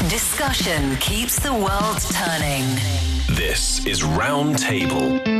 Discussion keeps the world turning. This is Roundtable.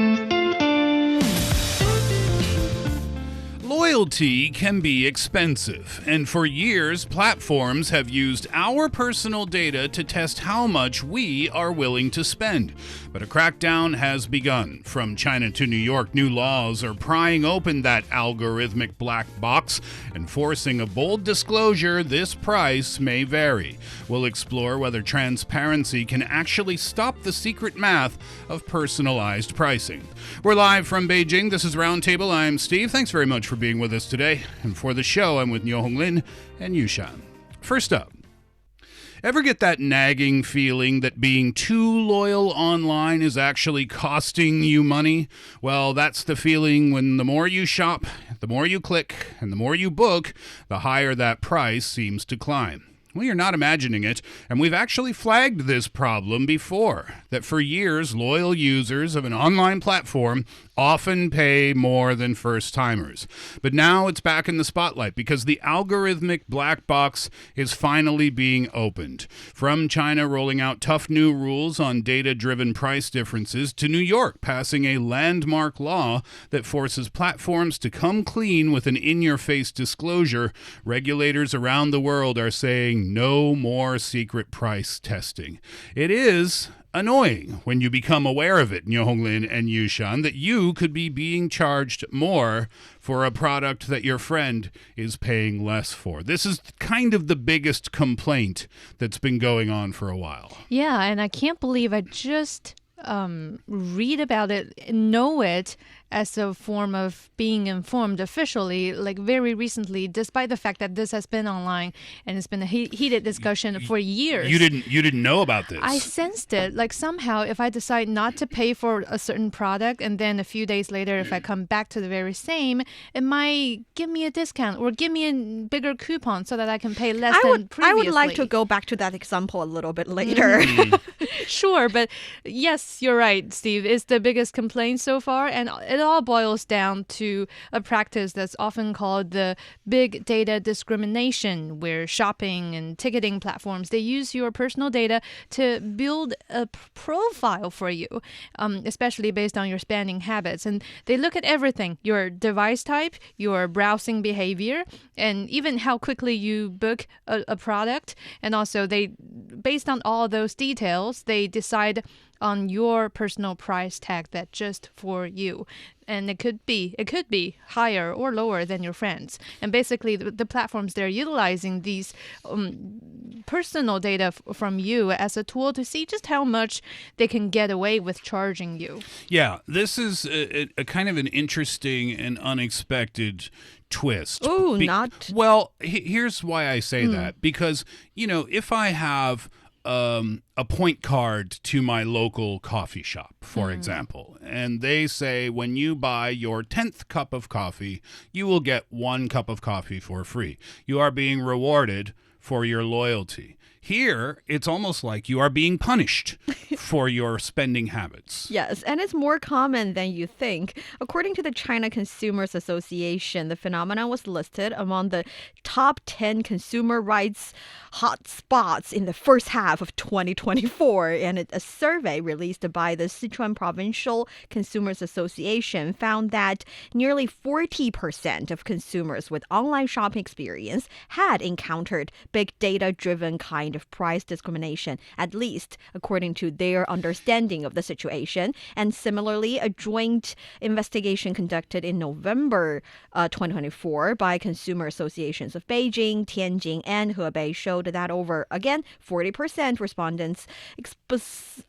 Loyalty can be expensive, and for years, platforms have used our personal data to test how much we are willing to spend. But a crackdown has begun. From China to New York, new laws are prying open that algorithmic black box and forcing a bold disclosure this price may vary. We'll explore whether transparency can actually stop the secret math of personalized pricing. We're live from Beijing. This is Roundtable. I'm Steve. Thanks very much for being with us today. And for the show, I'm with Niu Honglin Yushan. First up, ever get that nagging feeling that being too loyal online is actually costing you money? Well, that's the feeling when the more you shop, the more you click, and the more you book, the higher that price seems to climb. Well, you're not imagining it, and we've actually flagged this problem before, that for years, loyal users of an online platform often pay more than first-timers. But now it's back in the spotlight because the algorithmic black box is finally being opened. From China rolling out tough new rules on data-driven price differences to New York passing a landmark law that forces platforms to come clean with an in-your-face disclosure, regulators around the world are saying no more secret price testing. It is annoying when you become aware of it, Niu Honglin and Yushan, that you could be being charged more for a product that your friend is paying less for. This is kind of the biggest complaint that's been going on for a while. Yeah, and I can't believe I just read about it, know it as a form of being informed officially, like very recently, despite the fact that this has been online and it's been a heated discussion for years. You didn't know about this. I sensed it. Like somehow, if I decide not to pay for a certain product, and then a few days later, if I come back to the very same, it might give me a discount or give me a bigger coupon so that I can pay less than previously. I would like to go back to that example a little bit later. Sure, but yes, you're right, Steve. It's the biggest complaint so far, and it all boils down to a practice that's often called the big data discrimination, where shopping and ticketing platforms, they use your personal data to build a profile for you, especially based on your spending habits. And they look at everything, your device type, your browsing behavior, and even how quickly you book a product. And also, based on all those details, they decide on your personal price tag that's just for you. And it could be higher or lower than your friends. And basically, the platforms, they're utilizing these personal data from you as a tool to see just how much they can get away with charging you. Yeah, this is a kind of an interesting and unexpected twist. Oh, Well, here's why I say that. Because, if I have a point card to my local coffee shop, for example, and they say when you buy your 10th cup of coffee, you will get 1 cup of coffee for free. You are being rewarded for your loyalty. Here, it's almost like you are being punished for your spending habits. Yes, and it's more common than you think. According to the China Consumers Association, the phenomenon was listed among the top 10 consumer rights hotspots in the first half of 2024. And a survey released by the Sichuan Provincial Consumers Association found that nearly 40% of consumers with online shopping experience had encountered big data-driven kind of price discrimination, at least according to their understanding of the situation. And similarly, a joint investigation conducted in November 2024 by consumer associations of Beijing, Tianjin, and Hebei showed that over, again, 40% respondents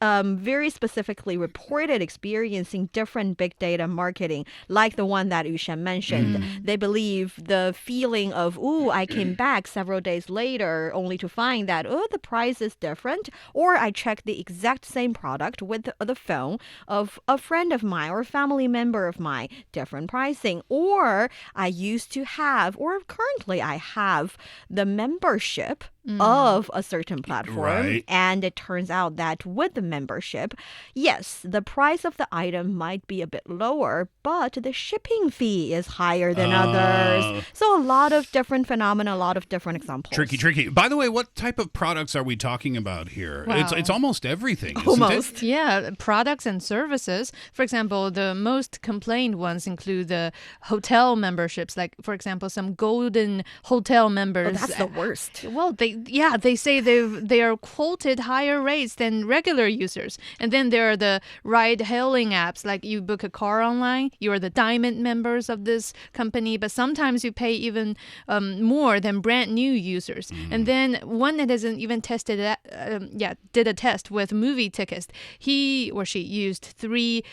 very specifically reported experiencing different big data marketing, like the one that Yushan mentioned. They believe the feeling of, I came back several days later only to find that, the price is different, or I checked the exact same product with the phone of a friend of mine or family member of mine, different pricing, or I used to have, or currently I have the membership of a certain platform. Right. And it turns out that with the membership, yes, the price of the item might be a bit lower, but the shipping fee is higher than others. So a lot of different phenomena, a lot of different examples. Tricky. By the way, what type of products are we talking about here? Wow. It's almost everything, isn't Almost. it? Yeah, products and services. For example, the most complained ones include the hotel memberships, like, for example, some golden hotel members. That's the worst. Well, they say they are quoted higher rates than regular users. And then there are the ride-hailing apps, like you book a car online, you are the diamond members of this company, but sometimes you pay even more than brand new users. And then one that hasn't even did a test with movie tickets. He or she used 3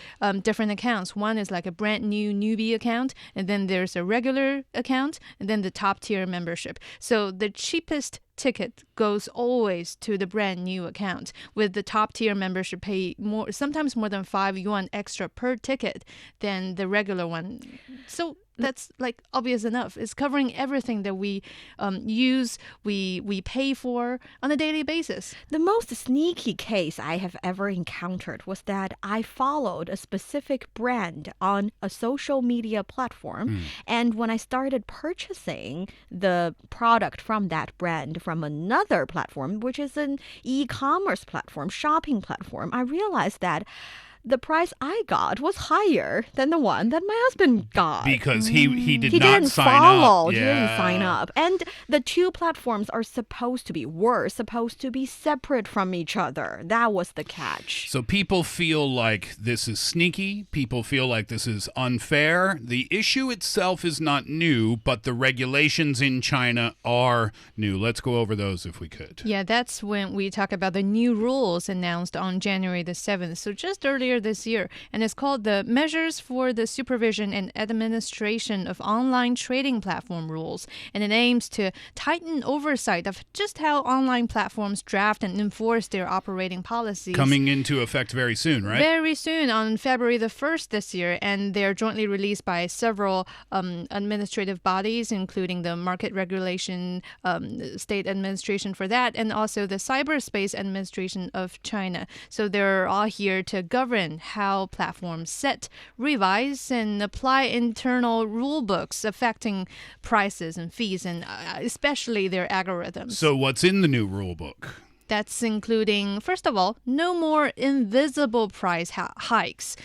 different accounts. One is like a brand new newbie account, and then there's a regular account, and then the top tier membership. So the cheapest ticket goes always to the brand new account. With the top tier membership, pay more, sometimes more than 5 yuan extra per ticket than the regular one. So that's like obvious enough. It's covering everything that we use, we pay for on a daily basis. The most sneaky case I have ever encountered was that I followed a specific brand on a social media platform. And when I started purchasing the product from that brand from another platform, which is an e-commerce platform, shopping platform, I realized that the price I got was higher than the one that my husband got. Because he did He not didn't sign follow. up. He didn't sign up. And the two platforms were supposed to be separate from each other. That was the catch. So people feel like this is sneaky. People feel like this is unfair. The issue itself is not new, but the regulations in China are new. Let's go over those if we could. Yeah, that's when we talk about the new rules announced on January the 7th. So just earlier this year, and it's called the Measures for the Supervision and Administration of Online Trading Platform Rules, and it aims to tighten oversight of just how online platforms draft and enforce their operating policies. Coming into effect very soon, right? Very soon, on February the 1st this year, and they're jointly released by several administrative bodies, including the Market Regulation State Administration for that, and also the Cyberspace Administration of China. So they're all here to govern how platforms set, revise, and apply internal rule books affecting prices and fees, and especially their algorithms. So what's in the new rule book? That's including, first of all, no more invisible price hikes.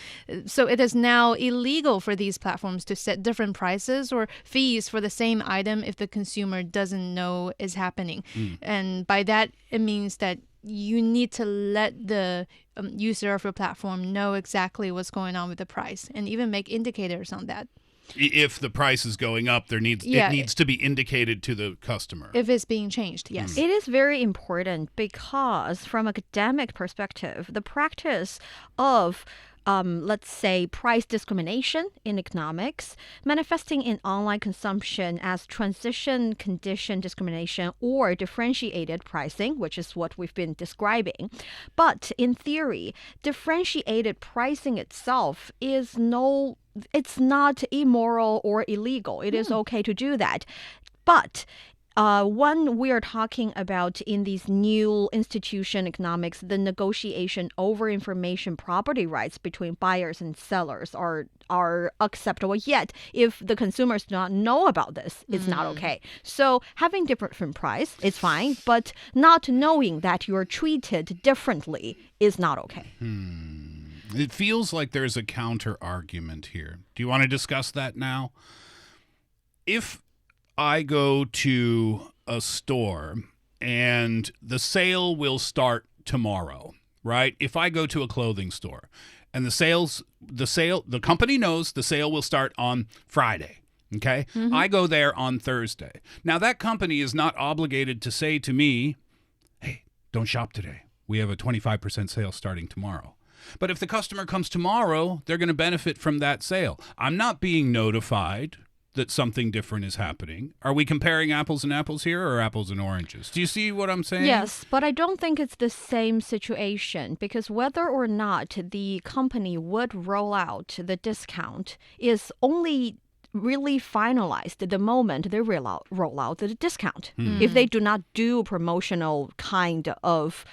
So it is now illegal for these platforms to set different prices or fees for the same item if the consumer doesn't know is happening. And by that, it means that you need to let the user of your platform know exactly what's going on with the price and even make indicators on that. If the price is going up, it needs to be indicated to the customer. If it's being changed, yes. It is very important because from academic perspective, the practice of let's say, price discrimination in economics, manifesting in online consumption as transition condition discrimination or differentiated pricing, which is what we've been describing. But in theory, differentiated pricing itself is it's not immoral or illegal. It is okay to do that. But one we are talking about in these new institution economics, the negotiation over information property rights between buyers and sellers are acceptable. Yet, if the consumers do not know about this, it's not okay. So having different price is fine, but not knowing that you're treated differently is not okay. It feels like there's a counter argument here. Do you want to discuss that now? If I go to a store and the sale will start tomorrow, right? If I go to a clothing store and the company knows the sale will start on Friday, okay? I go there on Thursday. Now that company is not obligated to say to me, hey, don't shop today. We have a 25% sale starting tomorrow. But if the customer comes tomorrow, they're going to benefit from that sale. I'm not being notified that something different is happening. Are we comparing apples and apples here or apples and oranges? Do you see what I'm saying? Yes, but I don't think it's the same situation because whether or not the company would roll out the discount is only really finalized the moment they roll out the discount. If they do not do promotional kind of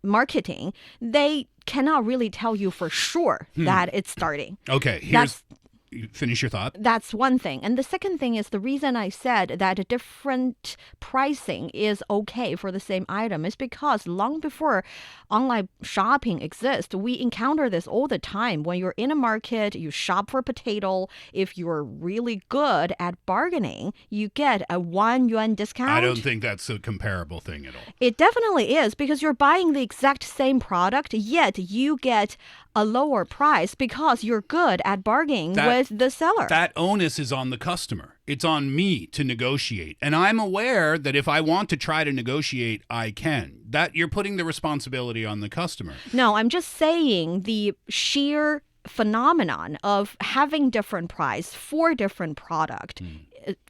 marketing, they cannot really tell you for sure that it's starting. Okay, finish your thought. That's one thing. And the second thing is the reason I said that different pricing is okay for the same item is because long before online shopping exists, we encounter this all the time. When you're in a market, you shop for potato. If you're really good at bargaining, you get a 1 yuan discount. I don't think that's a comparable thing at all. It definitely is because you're buying the exact same product, yet you get a lower price because you're good at bargaining with the seller. That onus is on the customer. It's on me to negotiate. And I'm aware that if I want to try to negotiate, I can. That you're putting the responsibility on the customer. No, I'm just saying the sheer phenomenon of having different price for different product.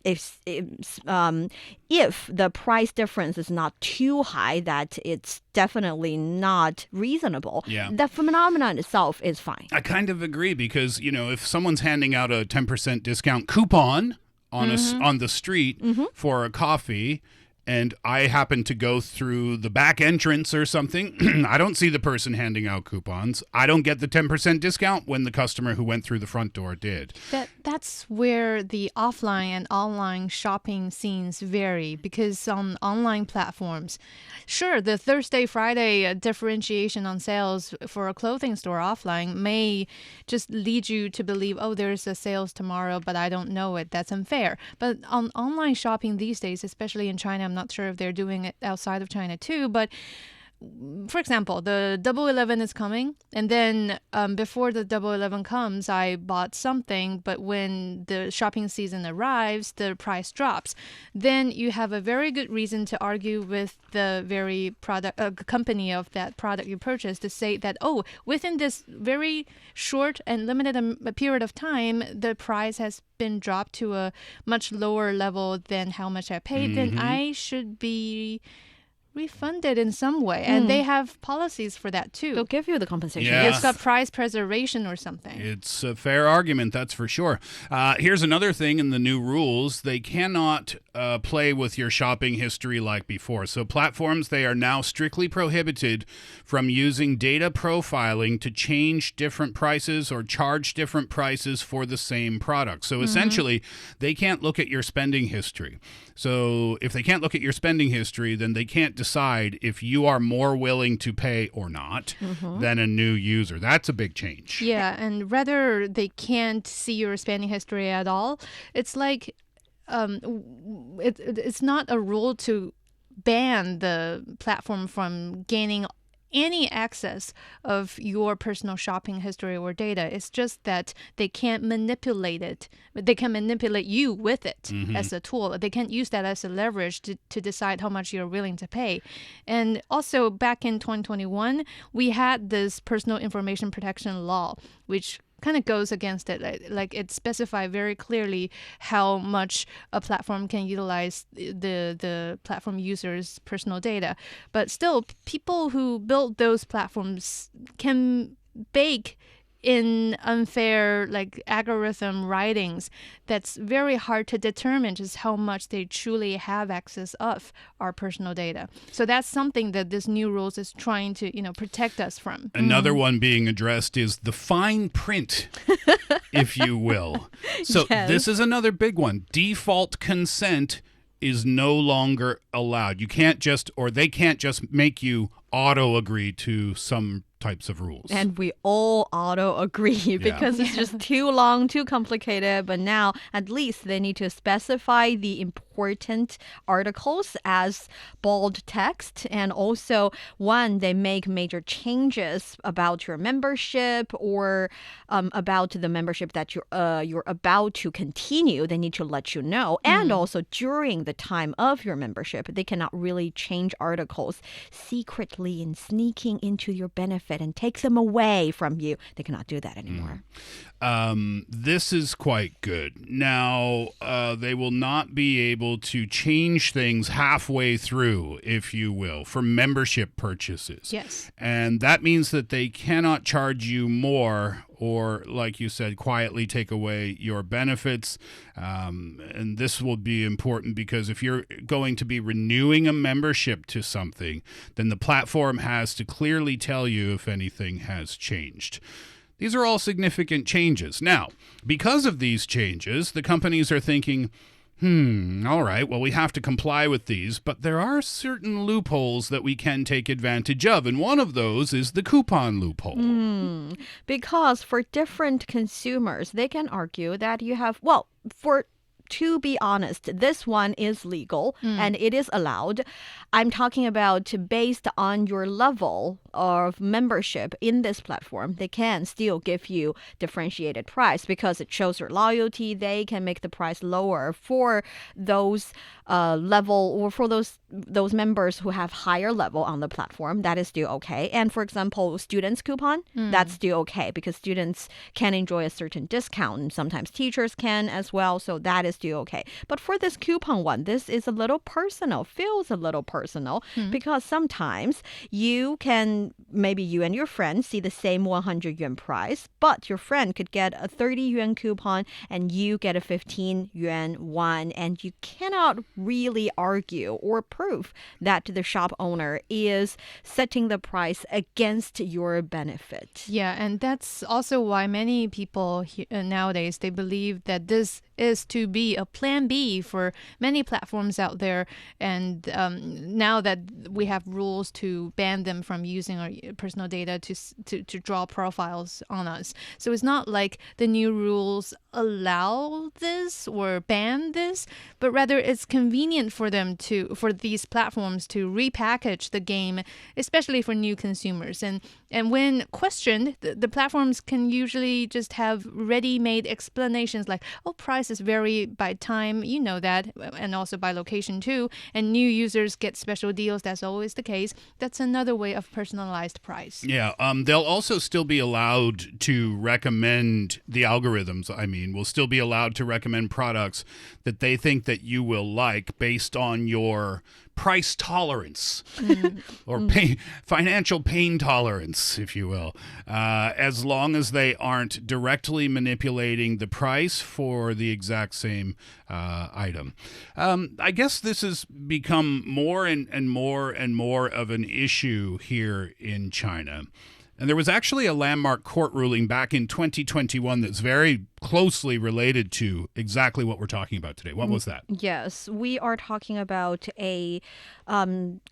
If the price difference is not too high, that it's definitely not reasonable. Yeah. The phenomenon itself is fine. I kind of agree because, if someone's handing out a 10% discount coupon on on the street for a coffee, and I happen to go through the back entrance or something, I don't see the person handing out coupons. I don't get the 10% discount when the customer who went through the front door did. That's where the offline and online shopping scenes vary, because on online platforms, sure, the Thursday, Friday differentiation on sales for a clothing store offline may just lead you to believe, oh, there's a sales tomorrow, but I don't know it. That's unfair. But on online shopping these days, especially in China, I'm not sure if they're doing it outside of China too, but for example, the Double 11 is coming, and then before the Double 11 comes, I bought something, but when the shopping season arrives, the price drops. Then you have a very good reason to argue with the very company of that product you purchased to say that, oh, within this very short and limited period of time, the price has been dropped to a much lower level than how much I paid, then I should be refunded in some way. And they have policies for that too. They'll give you the compensation. Yeah. It's got price preservation or something. It's a fair argument, that's for sure. Here's another thing in the new rules. They cannot play with your shopping history like before. So platforms, they are now strictly prohibited from using data profiling to change different prices or charge different prices for the same product. So essentially, they can't look at your spending history. So if they can't look at your spending history, then they can't decide if you are more willing to pay or not than a new user. That's a big change. Yeah, and rather they can't see your spending history at all. It's like it's not a rule to ban the platform from gaining any access of your personal shopping history or data. It's just that they can't manipulate it. They can manipulate you with it as a tool. They can't use that as a leverage to decide how much you're willing to pay. And also back in 2021, we had this personal information protection law, which kind of goes against it. Like it specifies very clearly how much a platform can utilize the platform users' personal data. But still, people who build those platforms can bake in unfair algorithm writings that's very hard to determine just how much they truly have access of our personal data. So that's something that this new rules is trying to protect us from. Another one being addressed is the fine print, if you will. So This is another big one. Default consent is no longer allowed. You can't they can't just make you auto agree to some types of rules. And we all auto agree because it's just too long, too complicated. But now at least they need to specify the important articles as bold text. And also when they make major changes about your membership or about the membership that you're about to continue, they need to let you know. And also during the time of your membership, they cannot really change articles secretly and sneaking into your benefit and take them away from you. They cannot do that anymore. This is quite good. Now, they will not be able able to change things halfway through, if you will, for membership purchases. Yes. And that means that they cannot charge you more or, like you said, quietly take away your benefits. And this will be important because if you're going to be renewing a membership to something, then the platform has to clearly tell you if anything has changed. These are all significant changes. Now, because of these changes, the companies are thinking, all right, well, we have to comply with these, but there are certain loopholes that we can take advantage of, and one of those is the coupon loophole. Because for different consumers, they can argue that you have, to be honest, this one is legal and it is allowed. I'm talking about based on your level of membership in this platform, they can still give you differentiated price because it shows your loyalty. They can make the price lower for those level or for those members who have higher level on the platform. That is still okay. And for example, students coupon, that's still okay because students can enjoy a certain discount and sometimes teachers can as well. So that is still okay. But for this coupon one, this is a little personal, feels a little personal because sometimes maybe you and your friend see the same 100 yuan price, but your friend could get a 30 yuan coupon and you get a 15 yuan one, and you cannot really argue or prove that the shop owner is setting the price against your benefit. Yeah, and that's also why many people nowadays, they believe that this is to be a plan B for many platforms out there. And now that we have rules to ban them from using our personal data to draw profiles on us. So it's not like the new rules allow this or ban this, but rather it's convenient for these platforms to repackage the game, especially for new consumers. And when questioned, the platforms can usually just have ready-made explanations like, prices vary by time, you know that, and also by location too, and new users get special deals. That's always the case. That's another way of personalized price. Yeah, they'll also still be allowed to recommend the algorithms. Will still be allowed to recommend products that they think that you will like based on your price tolerance or financial pain tolerance, if you will, as long as they aren't directly manipulating the price for the exact same item. I guess this has become more and more and more of an issue here in China. And there was actually a landmark court ruling back in 2021 that's very closely related to exactly what we're talking about today. What was that? Yes, we are talking about a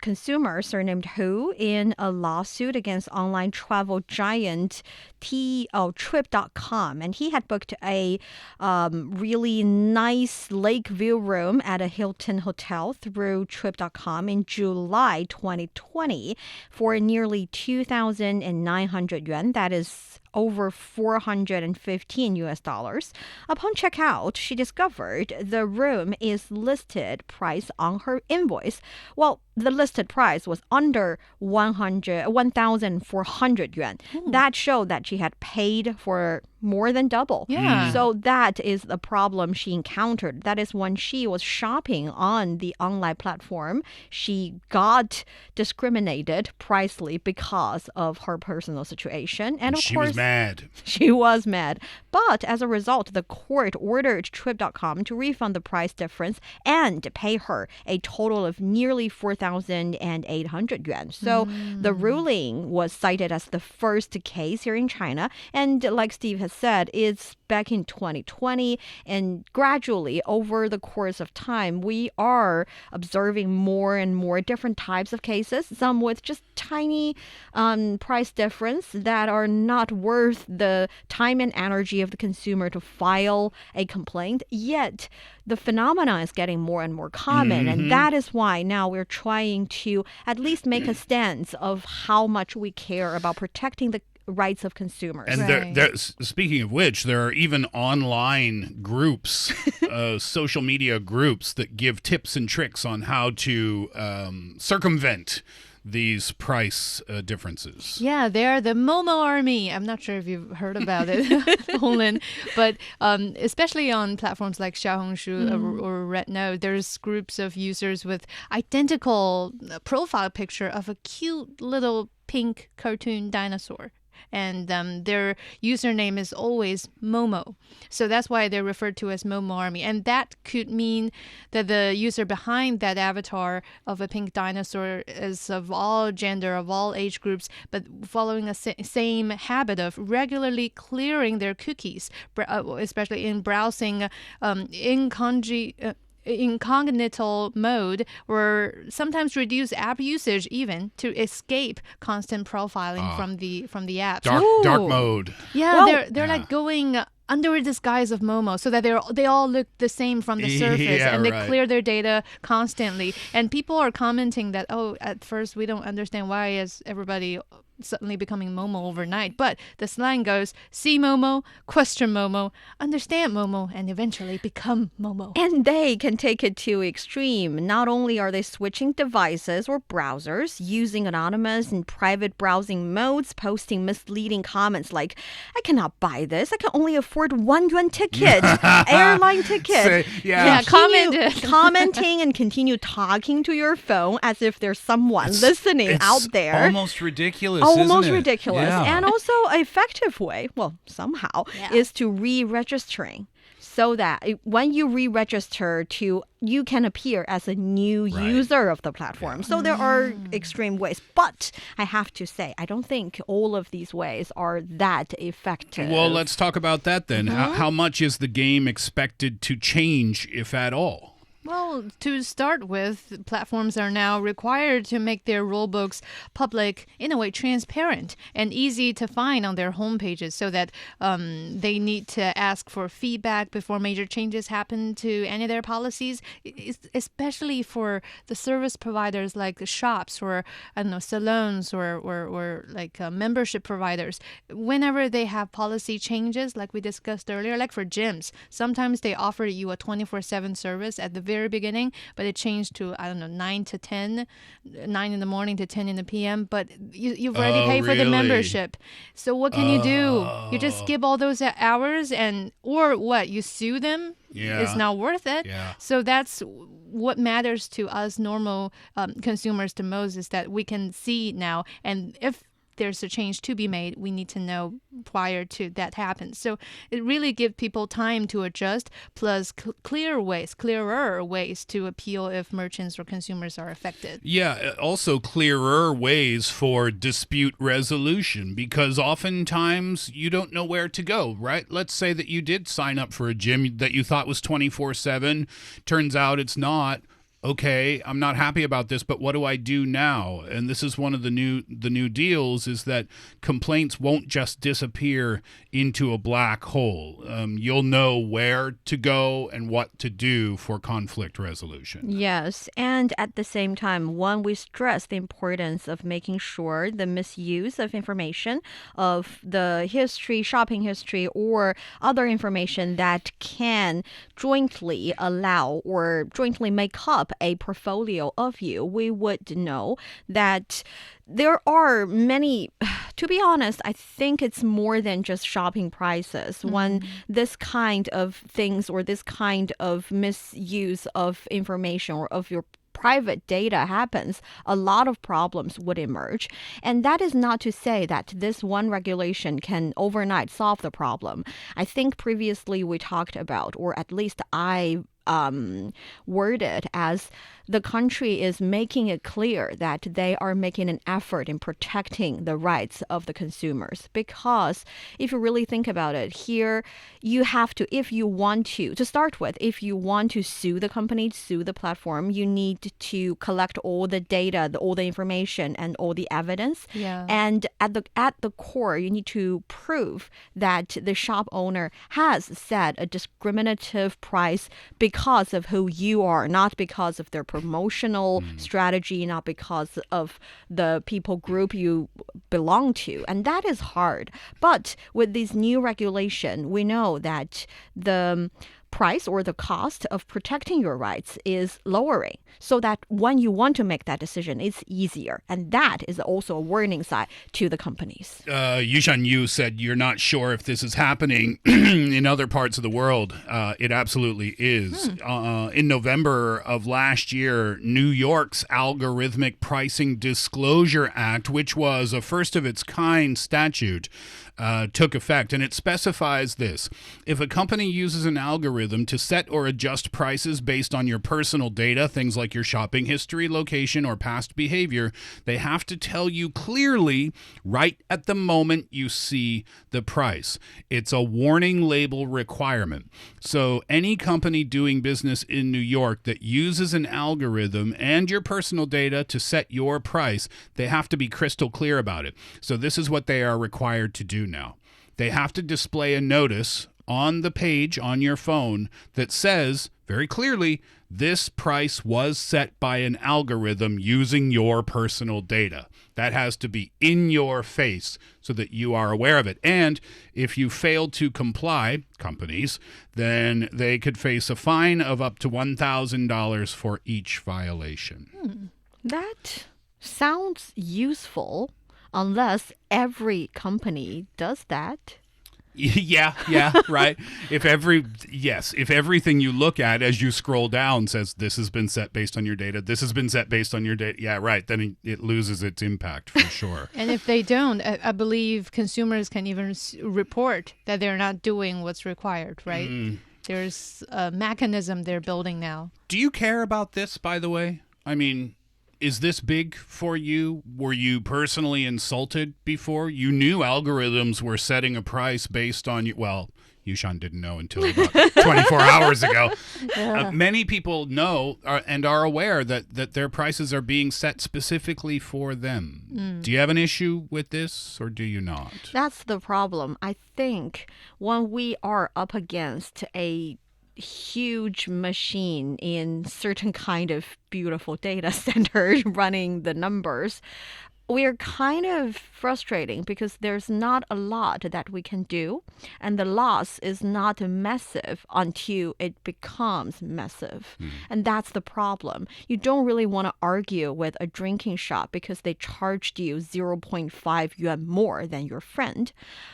consumer surnamed Hu in a lawsuit against online travel giant Trip.com. And he had booked a really nice lake view room at a Hilton hotel through Trip.com in July 2020 for nearly 2,900 yuan. That is over 415 US dollars. Upon checkout, she discovered the room is listed price on her invoice. Well, the listed price was under 1,400 yuan. That showed that she had paid for more than double. Yeah. So that is the problem she encountered. That is when she was shopping on the online platform, she got discriminated pricely because of her personal situation. And of she course, was mad. She was mad. But as a result, the court ordered Trip.com to refund the price difference and pay her a total of nearly 4,800 yuan. So the ruling was cited as the first case here in China. And like Steve has said, it's back in 2020. And gradually, over the course of time, we are observing more and more different types of cases, some with just tiny price difference that are not worth the time and energy of the consumer to file a complaint. Yet the phenomenon is getting more and more common. And that is why now we're trying to at least make a stance of how much we care about protecting the rights of consumers. And speaking of which, there are even online groups, social media groups that give tips and tricks on how to circumvent these price differences. Yeah, they're the Momo army. I'm not sure if you've heard about it, Honglin, but especially on platforms like Xiaohongshu or Rednote, there's groups of users with identical profile picture of a cute little pink cartoon dinosaur. And their username is always Momo. So that's why they're referred to as Momo Army. And that could mean that the user behind that avatar of a pink dinosaur is of all gender, of all age groups, but following a same habit of regularly clearing their cookies, especially in browsing incognito mode, or sometimes reduce app usage even to escape constant profiling from the apps. Dark mode. Yeah, they're like going under a disguise of Momo so that they all look the same from the surface, and they clear their data constantly. And people are commenting that, at first we don't understand why is everybody suddenly becoming Momo overnight. But the slang goes, see Momo, question Momo, understand Momo, and eventually become Momo. And they can take it to extreme. Not only are they switching devices or browsers, using anonymous and private browsing modes, posting misleading comments like, I cannot buy this, I can only afford one yuan ticket, airline ticket. Commenting and continue talking to your phone as if there's someone listening out there. Almost ridiculous. Almost isn't it? ridiculous. Yeah. And also an effective way, well, somehow, is to re-registering. So that when you re-register you can appear as a new user of the platform. So there are extreme ways. But I have to say, I don't think all of these ways are that effective. Well, let's talk about that then. How much is the game expected to change, if at all? Well, to start with, platforms are now required to make their rulebooks public, in a way transparent and easy to find on their homepages, so that they need to ask for feedback before major changes happen to any of their policies, especially for the service providers like the shops or, I don't know, salons or like membership providers. Whenever they have policy changes, like we discussed earlier, like for gyms, sometimes they offer you a 24/7 service at the very beginning, but it changed to, I don't know, 9 in the morning to 10 in the PM, but you've already paid for the membership. So what can you do? You just skip all those hours, or what? You sue them? Yeah. It's not worth it. Yeah. So that's what matters to us normal consumers the most, is that we can see now, and if there's a change to be made, we need to know prior to that happens. So it really gives people time to adjust, plus clearer ways to appeal if merchants or consumers are affected. Yeah, also clearer ways for dispute resolution, because oftentimes you don't know where to go, right? Let's say that you did sign up for a gym that you thought was 24/7. Turns out it's not. Okay, I'm not happy about this, but what do I do now? And this is one of the new deals, is that complaints won't just disappear into a black hole. You'll know where to go and what to do for conflict resolution. Yes, and at the same time, one, we stress the importance of making sure the misuse of information, of the history, shopping history, or other information that can jointly allow or jointly make up a portfolio of you. We would know that there are many, to be honest, I think it's more than just shopping prices. When this kind of things or this kind of misuse of information or of your private data happens, a lot of problems would emerge. And that is not to say that this one regulation can overnight solve the problem. I think previously we talked about, or at least I worded as, the country is making it clear that they are making an effort in protecting the rights of the consumers. Because if you really think about it, here you have to, if you want to start with, if you want to sue the company, sue the platform, you need to collect all the data, all the information, and all the evidence. Yeah. And at the core, you need to prove that the shop owner has set a discriminative price because of who you are, not because of their promotional strategy, not because of the people group you belong to. And that is hard. But with this new regulation, we know that the price or the cost of protecting your rights is lowering, so that when you want to make that decision, it's easier. And that is also a warning sign to the companies. Yushan Yu said you're not sure if this is happening in other parts of the world. It absolutely is. In November of last year, New York's Algorithmic Pricing Disclosure Act, which was a first-of-its-kind statute, took effect, and it specifies this. If a company uses an algorithm to set or adjust prices based on your personal data, things like your shopping history, location, or past behavior, they have to tell you clearly right at the moment you see the price. It's a warning label requirement. So any company doing business in New York that uses an algorithm and your personal data to set your price, they have to be crystal clear about it. So this is what they are required to do now. They have to display a notice on the page on your phone that says very clearly, this price was set by an algorithm using your personal data. That has to be in your face so that you are aware of it. And if you fail to comply, companies, then they could face a fine of up to $1,000 for each violation. That sounds useful, unless every company does that. Yeah, right. If everything you look at as you scroll down says this has been set based on your data, this has been set based on your data, yeah, right, then it loses its impact for sure. And if they don't, I believe consumers can even report that they're not doing what's required, right? There's a mechanism they're building now. Do you care about this, by the way? I mean, is this big for you? Were you personally insulted before? You knew algorithms were setting a price based on you. Well, Yushan didn't know until about 24 hours ago. Yeah. Many people know and are aware that their prices are being set specifically for them. Do you have an issue with this or do you not? That's the problem. I think when we are up against a huge machine in certain kind of beautiful data center running the numbers, we're kind of frustrating because there's not a lot that we can do, and the loss is not massive until it becomes massive. And that's the problem. You don't really want to argue with a drinking shop because they charged you 0.5 yuan more than your friend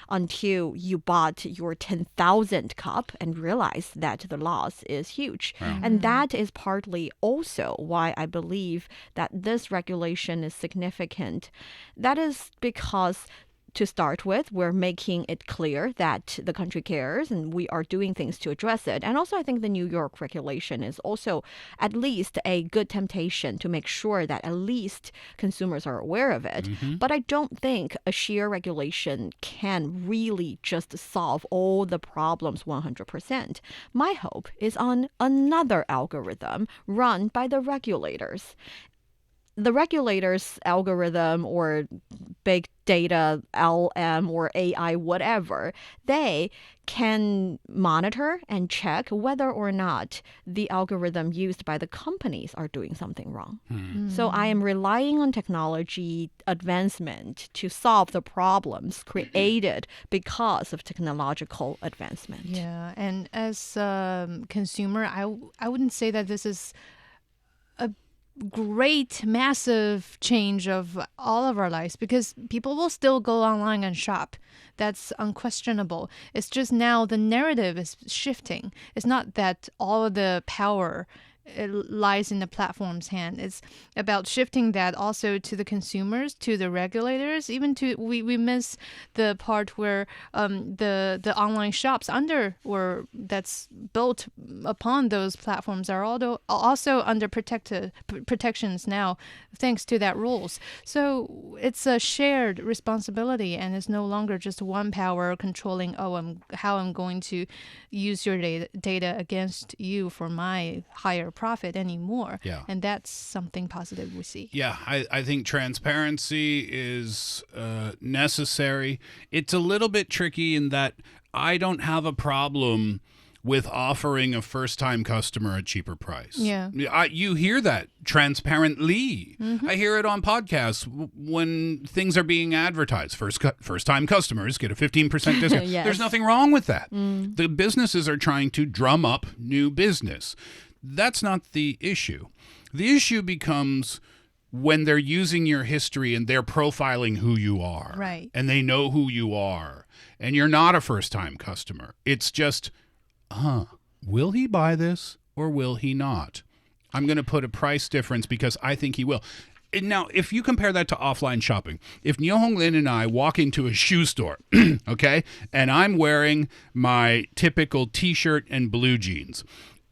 until you bought your 10,000 cup and realized that the loss is huge. And that is partly also why I believe that this regulation is significant. That is because, to start with, we're making it clear that the country cares and we are doing things to address it. And also, I think the New York regulation is also at least a good temptation to make sure that at least consumers are aware of it. But I don't think a sheer regulation can really just solve all the problems 100%. My hope is on another algorithm run by the regulators. The regulators' algorithm or big data, LM or AI, whatever, they can monitor and check whether or not the algorithm used by the companies are doing something wrong. So I am relying on technology advancement to solve the problems created because of technological advancement. Yeah, and as a consumer, I wouldn't say that this is a great, massive change of all of our lives because people will still go online and shop. That's unquestionable. It's just now the narrative is shifting. It's not that all of the power it lies in the platform's hand. It's about shifting that also to the consumers, to the regulators, even to we miss the part where the online shops that's built upon those platforms are also under protections now, thanks to that rules. So it's a shared responsibility, and it's no longer just one power controlling. How I'm going to use your data against you for my higher profit anymore. Yeah. And that's something positive we see. Yeah, I think transparency is necessary. It's a little bit tricky in that I don't have a problem with offering a first-time customer a cheaper price. Yeah. You hear that transparently. I hear it on podcasts when things are being advertised. First-time customers get a 15% discount. Yes. There's nothing wrong with that. The businesses are trying to drum up new business. That's not the issue. The issue becomes when they're using your history and they're profiling who you are. Right. And they know who you are. And you're not a first-time customer. It's just, will he buy this or will he not? I'm going to put a price difference because I think he will. And now, if you compare that to offline shopping, if Niu Honglin and I walk into a shoe store, okay, and I'm wearing my typical T-shirt and blue jeans,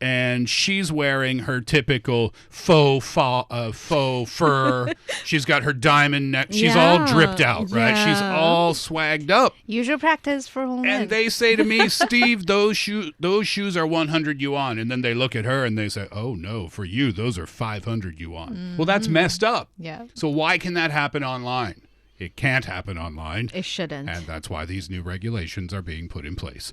and she's wearing her typical faux fur. She's got her diamond neck. She's all dripped out, right? Yeah. She's all swagged up. Usual practice for Honglin. And they say to me, Steve, those shoes are 100 yuan. And then they look at her and they say, oh, no, for you, those are 500 yuan. Well, that's messed up. Yeah. So why can that happen online? It can't happen online. It shouldn't. And that's why these new regulations are being put in place.